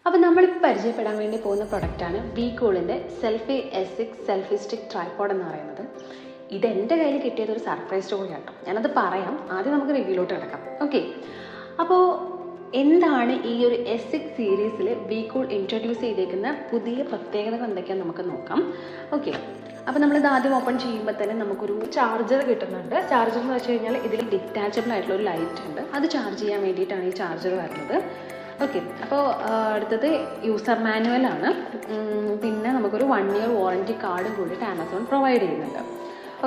അപ്പോൾ നമ്മളിപ്പോൾ പരിചയപ്പെടാൻ വേണ്ടി പോകുന്ന പ്രൊഡക്റ്റാണ് വീകൂളിൻ്റെ selfie S6 selfie stick tripod എന്ന് പറയുന്നത്. ഇത് എൻ്റെ കയ്യിൽ കിട്ടിയത് ഒരു സർപ്രൈസ് സ്റ്റോറി കേട്ടോ. ഞാനത് പറയാം, ആദ്യം നമുക്ക് റിവ്യൂലോട്ട് കിടക്കാം. ഓക്കെ, അപ്പോൾ എന്താണ് ഈ ഒരു S6 സീരീസിൽ വീകൂൾ ഇൻട്രൊഡ്യൂസ് ചെയ്തേക്കുന്ന പുതിയ പ്രത്യേകതകൾ എന്തൊക്കെയാണെന്ന് നമുക്ക് നോക്കാം. ഓക്കെ, അപ്പോൾ നമ്മളിത് ആദ്യം ഓപ്പൺ ചെയ്യുമ്പോൾ തന്നെ നമുക്കൊരു ചാർജർ കിട്ടുന്നുണ്ട്. ചാർജർ എന്ന് വെച്ച് കഴിഞ്ഞാൽ ഇതിൽ ഡിറ്റാച്ചബിൾ ആയിട്ടുള്ള ഒരു ലൈറ്റ് ഉണ്ട്, അത് ചാർജ് ചെയ്യാൻ വേണ്ടിയിട്ടാണ് ഈ ചാർജർ വരുന്നത്. ഓക്കെ, അപ്പോൾ അടുത്തത് യൂസർ മാനുവലാണ്. പിന്നെ നമുക്കൊരു 1 year വാറൻറ്റി കാർഡും കൂടിയിട്ട് ആമസോൺ പ്രൊവൈഡ് ചെയ്യുന്നുണ്ട്.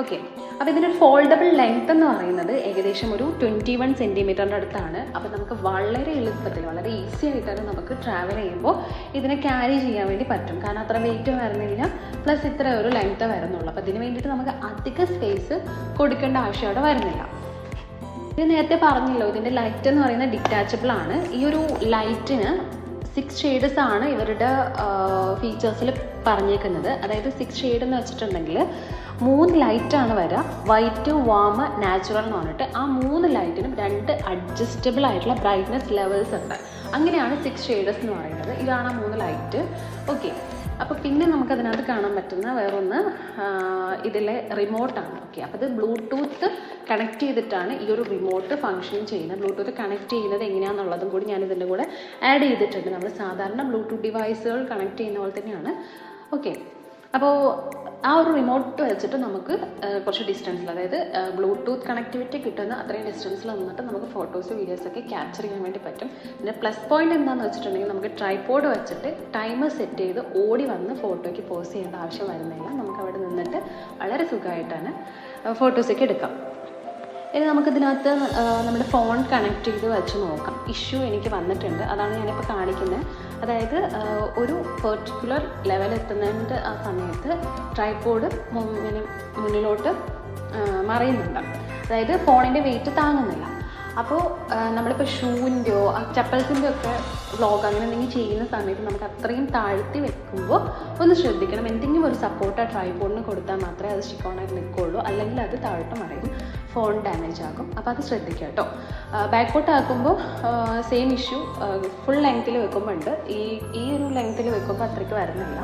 ഓക്കെ, അപ്പോൾ ഇതിൻ്റെ ഒരു ഫോൾഡബിൾ ലെങ്ത് എന്ന് പറയുന്നത് ഏകദേശം ഒരു 21 സെൻറ്റിമീറ്ററിൻ്റെ അടുത്താണ്. അപ്പോൾ നമുക്ക് വളരെ എളുപ്പത്തിൽ വളരെ ഈസി ആയിട്ടാണ് നമുക്ക് ട്രാവൽ ചെയ്യുമ്പോൾ ഇതിനെ ക്യാരി ചെയ്യാൻ വേണ്ടി പറ്റും. കാരണം അത്ര വെയിറ്റ് വരുന്നില്ല, പ്ലസ് ഇത്ര ഒരു ലെങ്ത്ത് വരുന്നുള്ളൂ. അപ്പോൾ ഇതിന് വേണ്ടിയിട്ട് നമുക്ക് അധിക സ്പേസ് കൊടുക്കേണ്ട ആവശ്യം അവിടെ വരുന്നില്ല. ഇത് നേരത്തെ പറഞ്ഞല്ലോ, ഇതിൻ്റെ ലൈറ്റ് എന്ന് പറയുന്നത് ഡിറ്റാച്ചബിൾ ആണ്. ഈ ഒരു ലൈറ്റിന് 6 ഷെയ്ഡ്സ് ആണ് ഇവരുടെ ഫീച്ചേഴ്സിൽ പറഞ്ഞേക്കുന്നത്. അതായത് 6 ഷെയ്ഡ് എന്ന് വെച്ചിട്ടുണ്ടെങ്കിൽ 3 ലൈറ്റാണ് വരിക, വൈറ്റ്, വാം, നാച്ചുറൽ എന്ന് പറഞ്ഞിട്ട്. ആ 3 ലൈറ്റിനും 2 അഡ്ജസ്റ്റബിൾ ആയിട്ടുള്ള ബ്രൈറ്റ്നെസ് ലെവൽസ് ഉണ്ട്. അങ്ങനെയാണ് 6 ഷെയ്ഡ്സ് എന്ന് പറയുന്നത്. ഇതാണ് ആ 3 ലൈറ്റ്. ഓക്കെ, അപ്പോൾ പിന്നെ നമുക്കതിനകത്ത് കാണാൻ പറ്റുന്ന വേറൊന്ന് ഇതിലെ റിമോട്ടാണ്. ഓക്കെ, അപ്പോൾ ഇത് ബ്ലൂടൂത്ത് കണക്ട് ചെയ്തിട്ടാണ് ഈ ഒരു റിമോട്ട് ഫങ്ഷൻ ചെയ്യുന്നത്. ബ്ലൂടൂത്ത് കണക്ട് ചെയ്യുന്നത് എങ്ങനെയാണെന്നുള്ളതും കൂടി ഞാൻ ഇതിൻ്റെ കൂടെ ആഡ് ചെയ്തിട്ടുണ്ട്. നമ്മൾ സാധാരണ ബ്ലൂടൂത്ത് ഡിവൈസുകൾ കണക്ട് ചെയ്യുന്ന പോലെ തന്നെയാണ്. ഓക്കെ, അപ്പോൾ ആ ഒരു റിമോട്ട് വെച്ചിട്ട് നമുക്ക് കുറച്ച് ഡിസ്റ്റൻസിൽ, അതായത് ബ്ലൂടൂത്ത് കണക്ടിവിറ്റി കിട്ടുന്ന അത്രയും ഡിസ്റ്റൻസിൽ നിന്നിട്ട് നമുക്ക് ഫോട്ടോസ് വീഡിയോസൊക്കെ ക്യാപ്ചർ ചെയ്യാൻ വേണ്ടി പറ്റും. പിന്നെ പ്ലസ് പോയിന്റ് എന്താണെന്ന് വെച്ചിട്ടുണ്ടെങ്കിൽ നമുക്ക് ട്രൈപോഡ് വെച്ചിട്ട് ടൈമർ സെറ്റ് ചെയ്ത് ഓടി വന്ന് ഫോട്ടോയ്ക്ക് പോസ്റ്റ് ചെയ്യേണ്ട ആവശ്യം വരുന്നില്ല. നമുക്ക് അവിടെ നിന്നിട്ട് വളരെ സുഖമായിട്ടാണ് ഫോട്ടോസൊക്കെ എടുക്കാം. ഇനി നമുക്കിതിനകത്ത് നമ്മുടെ ഫോൺ കണക്ട് ചെയ്ത് വെച്ച് നോക്കാം. ഇഷ്യൂ എനിക്ക് വന്നിട്ടുണ്ട്, അതാണ് ഞാനിപ്പോൾ കാണിക്കുന്നത്. അതായത് ഒരു പെർട്ടിക്കുലർ ലെവൽ എത്തുന്നതിൻ്റെ ആ സമയത്ത് ട്രൈപോഡ് മുന്നിലോട്ട് മറിയുന്നുണ്ട്. അതായത് ഫോണിൻ്റെ വെയിറ്റ് താങ്ങുന്നില്ല. അപ്പോൾ നമ്മളിപ്പോൾ ഷൂവിൻ്റെയോ ചപ്പൽസിൻ്റെയോ ഒക്കെ വ്ളോഗ് അങ്ങനെ എന്തെങ്കിലും ചെയ്യുന്ന സമയത്ത് നമുക്ക് അത്രയും താഴ്ത്തി വെക്കുമ്പോൾ ഒന്ന് ശ്രദ്ധിക്കണം. എന്തെങ്കിലും ഒരു സപ്പോർട്ട് ആ ട്രൈപോഡിന് കൊടുത്താൽ മാത്രമേ അത് സ്റ്റിക്കോണായിട്ട് നിൽക്കുകയുള്ളൂ, അല്ലെങ്കിൽ അത് താഴോട്ട് മറിയും, ഫോൺ ഡാമേജ് ആകും. അപ്പോൾ അത് ശ്രദ്ധിക്കുക കേട്ടോ. ബാക്കോട്ട് ആക്കുമ്പോൾ സെയിം ഇഷ്യൂ ഫുൾ ലെങ്ത്തിൽ വെക്കുമ്പോൾ ഉണ്ട്. ഈ ഒരു ലെങ്ത്തിൽ വെക്കുമ്പോൾ അത്രയ്ക്ക് വരുന്നില്ല.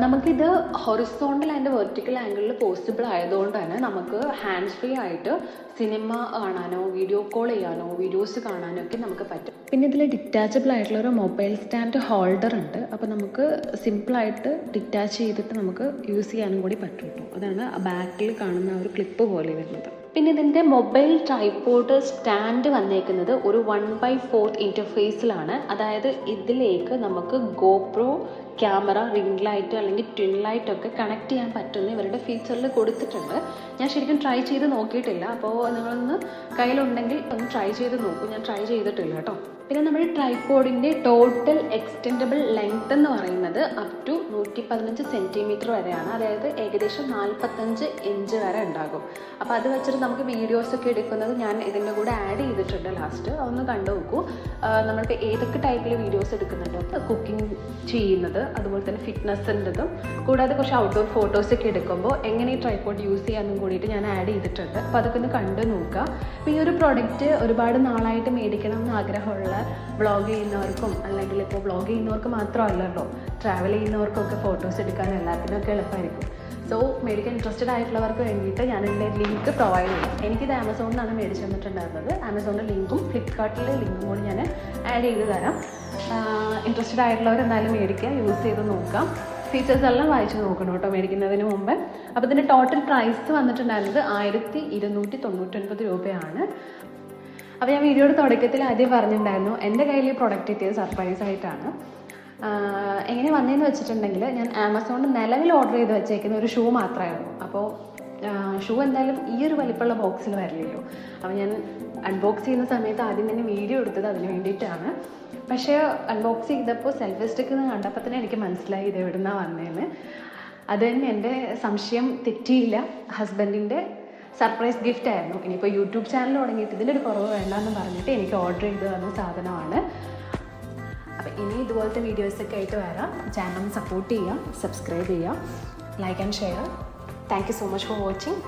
നമുക്കിത് ഹൊറിസോണ്ടൽ ആൻഡ് വെർട്ടിക്കൽ ആംഗിളിൽ പോസിബിൾ ആയതുകൊണ്ട് തന്നെ നമുക്ക് ഹാൻഡ്സ് ഫ്രീ ആയിട്ട് സിനിമ കാണാനോ വീഡിയോ കോൾ ചെയ്യാനോ വീഡിയോസ് കാണാനോ ഒക്കെ നമുക്ക് പറ്റും. പിന്നെ ഇതിൽ ഡിറ്റാച്ചബിൾ ആയിട്ടുള്ളൊരു മൊബൈൽ സ്റ്റാൻഡ് ഹോൾഡർ ഉണ്ട്. അപ്പോൾ നമുക്ക് സിമ്പിളായിട്ട് ഡിറ്റാച്ച് ചെയ്തിട്ട് നമുക്ക് യൂസ് ചെയ്യാനും കൂടി പറ്റും. അതാണ് ബാക്കിൽ കാണുന്ന ഒരു ക്ലിപ്പ് പോലെ വരുന്നത്. പിന്നെ ഇതിൻ്റെ മൊബൈൽ ട്രൈപോഡ് സ്റ്റാൻഡ് വന്നേക്കുന്നത് ഒരു 1/4 ഇൻ്റർഫേസിലാണ്. അതായത് ഇതിലേക്ക് നമുക്ക് ഗോപ്രോ ക്യാമറ, റിംഗ് ലൈറ്റ് അല്ലെങ്കിൽ ട്വിൻ ലൈറ്റ് ഒക്കെ കണക്ട് ചെയ്യാൻ പറ്റുന്ന ഇവരുടെ ഫീച്ചറിൽ കൊടുത്തിട്ടുണ്ട്. ഞാൻ ശരിക്കും ട്രൈ ചെയ്ത് നോക്കിയിട്ടില്ല, അപ്പോൾ നിങ്ങളൊന്ന് കയ്യിലുണ്ടെങ്കിൽ ഒന്ന് ട്രൈ ചെയ്ത് നോക്കൂ. ഞാൻ ട്രൈ ചെയ്തിട്ടില്ല കേട്ടോ. പിന്നെ നമ്മുടെ ട്രൈപോഡിൻ്റെ ടോട്ടൽ എക്സ്റ്റെൻഡബിൾ ലെങ്ത് എന്ന് പറയുന്നത് അപ് ടു 115 സെൻറ്റിമീറ്റർ വരെയാണ്. അതായത് ഏകദേശം 45 ഇഞ്ച് വരെ ഉണ്ടാകും. അപ്പോൾ അത് വെച്ചിട്ട് നമുക്ക് വീഡിയോസൊക്കെ എടുക്കുന്നത് ഞാൻ ഇതിൻ്റെ കൂടെ ആഡ് ചെയ്തിട്ടുണ്ട് ലാസ്റ്റ്, അതൊന്ന് കണ്ടു നോക്കൂ. നമ്മളിപ്പോൾ ഏതൊക്കെ ടൈപ്പിൽ വീഡിയോസ് എടുക്കുന്നുണ്ടോ, കുക്കിംഗ് ചെയ്യുന്നത്, അതുപോലെ തന്നെ ഫിറ്റ്നസ്സിൻ്റെതും, കൂടാതെ കുറച്ച് ഔട്ട്ഡോർ ഫോട്ടോസൊക്കെ എടുക്കുമ്പോൾ എങ്ങനെ ഈ ട്രൈപോഡ് യൂസ് ചെയ്യാമെന്നും കൂടിയിട്ട് ഞാൻ ആഡ് ചെയ്തിട്ടുണ്ട്. അപ്പോൾ അതൊക്കെ ഒന്ന് കണ്ടു നോക്കുക. അപ്പോൾ ഈ ഒരു പ്രോഡക്റ്റ് ഒരുപാട് നാളായിട്ട് മേടിക്കണം എന്ന് ആഗ്രഹമുള്ള വ്ളോഗ് ചെയ്യുന്നവർക്കും, അല്ലെങ്കിൽ ഇപ്പോൾ വ്ളോഗ് ചെയ്യുന്നവർക്ക് മാത്രമല്ലല്ലോ, ട്രാവൽ ചെയ്യുന്നവർക്കൊക്കെ ഫോട്ടോസ് എടുക്കാൻ എല്ലാത്തിനൊക്കെ എളുപ്പമായിരിക്കും. സോ മേടിക്കാൻ ഇൻട്രസ്റ്റഡ് ആയിട്ടുള്ളവർക്ക് വേണ്ടിയിട്ട് ഞാൻ ഇതിൻ്റെ ലിങ്ക് പ്രൊവൈഡ് ചെയ്യും. എനിക്കിത് ആമസോണിൽ നിന്നാണ് മേടിച്ച് തന്നിട്ടുണ്ടായിരുന്നത്. ആമസോണിൻ്റെ ലിങ്കും ഫ്ലിപ്കാർട്ടിലെ ലിങ്കും കൂടി ഞാൻ ആഡ് ചെയ്ത് തരാം. ഇൻട്രസ്റ്റഡ് ആയിട്ടുള്ളവർ എന്തായാലും മേടിക്കുക, യൂസ് ചെയ്ത് നോക്കാം. ഫീച്ചേഴ്സ് എല്ലാം വായിച്ച് നോക്കണം കേട്ടോ മേടിക്കുന്നതിന് മുമ്പ്. അപ്പോൾ ഇതിൻ്റെ ടോട്ടൽ പ്രൈസ് വന്നിട്ടുണ്ടായിരുന്നത് 1299 രൂപയാണ്. അപ്പോൾ ഞാൻ വീഡിയോയുടെ തുടക്കത്തിൽ ആദ്യം പറഞ്ഞിട്ടുണ്ടായിരുന്നു, എൻ്റെ കയ്യിൽ ഈ പ്രൊഡക്റ്റ് എത്തിയത് സർപ്രൈസ് ആയിട്ടാണ്. എങ്ങനെ വന്നതെന്ന് വെച്ചിട്ടുണ്ടെങ്കിൽ, ഞാൻ ആമസോണിൽ നിലവിൽ ഓർഡർ ചെയ്ത് വെച്ചേക്കുന്ന ഒരു ഷൂ മാത്രമായിരുന്നു. അപ്പോൾ ഷൂ എന്തായാലും ഈ ഒരു വലിപ്പമുള്ള ബോക്സിൽ വരില്ലല്ലോ. അപ്പോൾ ഞാൻ അൺബോക്സ് ചെയ്യുന്ന സമയത്ത് ആദ്യം തന്നെ വീഡിയോ എടുത്തത് അതിന് വേണ്ടിയിട്ടാണ്. പക്ഷേ അൺബോക്സ് ചെയ്തപ്പോൾ സെൽഫി സ്റ്റിക്ക് എന്ന് കണ്ടപ്പോൾ തന്നെ എനിക്ക് മനസ്സിലായി ഇത് എവിടെ നിന്നാണ് വന്നതെന്ന്. അത് തന്നെ എൻ്റെ സംശയം തെറ്റിയില്ല. ഹസ്ബൻഡിൻ്റെ സർപ്രൈസ് ഗിഫ്റ്റ് ആയിരുന്നു. ഇനിയിപ്പോൾ യൂട്യൂബ് ചാനൽ തുടങ്ങിയിട്ട് ഇതിലൊരു കുറവ് വേണ്ടെന്ന് പറഞ്ഞിട്ട് എനിക്ക് ഓർഡർ ചെയ്ത് തന്ന സാധനമാണ്. അപ്പോൾ ഇനി ഇതുപോലത്തെ വീഡിയോസൊക്കെ ആയിട്ട് വരാം. ചാനൽ സപ്പോർട്ട് ചെയ്യാം, സബ്സ്ക്രൈബ് ചെയ്യാം, like and share. Thank you so much for watching.